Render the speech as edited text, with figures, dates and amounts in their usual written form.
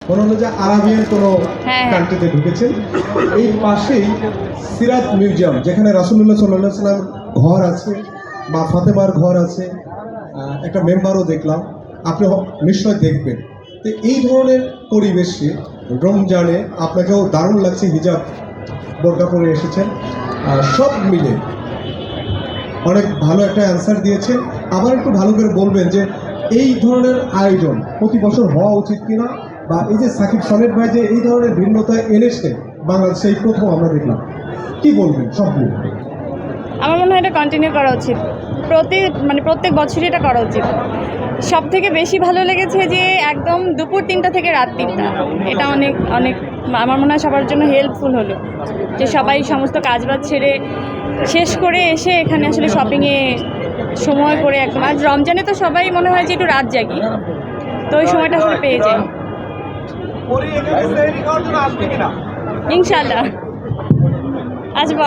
মনে হলো যে আরাবিয়ান কোনো কান্ট্রিতে ঢুকেছেন। এই পাশেই সিরাত মিউজিয়াম, যেখানে রাসূলুল্লাহ সাল্লাল্লাহু আলাইহি ওয়াসাল্লাম ঘর আছে বা ফাতেমার ঘর আছে, একটা মেম্বারও দেখলাম, আপনি নিশ্চয় দেখবেন। তো এই ধরনের পরিবেশে রমজানে আপনাকেও দারুণ লাগছে, হিজাব বোরকা পরে এসেছেন, সব মিলে অনেক ভালো একটা অ্যান্সার দিয়েছেন। আবার একটু ভালো করে বলবেন যে এই ধরনের আয়োজন প্রতি বছর হওয়া উচিত কিনা, বা এই যে সাকিব সনেট ভাই যে এই ধরনের ভিন্নতা এনেছে বাংলাদেশে এই প্রথম আমরা দেখলাম, কি বলবেন সব মিলে? আমার মনে হয় এটা কন্টিনিউ করা উচিত, প্রত্যেক বছরই এটা করা উচিত। সব থেকে বেশি ভালো লেগেছে যে একদম দুপুর 3টা থেকে রাত 3টা, এটা অনেক অনেক আমার মনে হয় সবার জন্য হেল্পফুল হলো, যে সবাই সমস্ত কাজবাজ ছেড়ে শেষ করে এসে এখানে আসলে শপিংয়ে সময় করে একদম। আর রমজানে তো সবাই মনে হয় যে একটু রাত জাগি, তো ওই সময়টা আসলে পেয়ে যায়। ইনশাল্লাহ আসবো।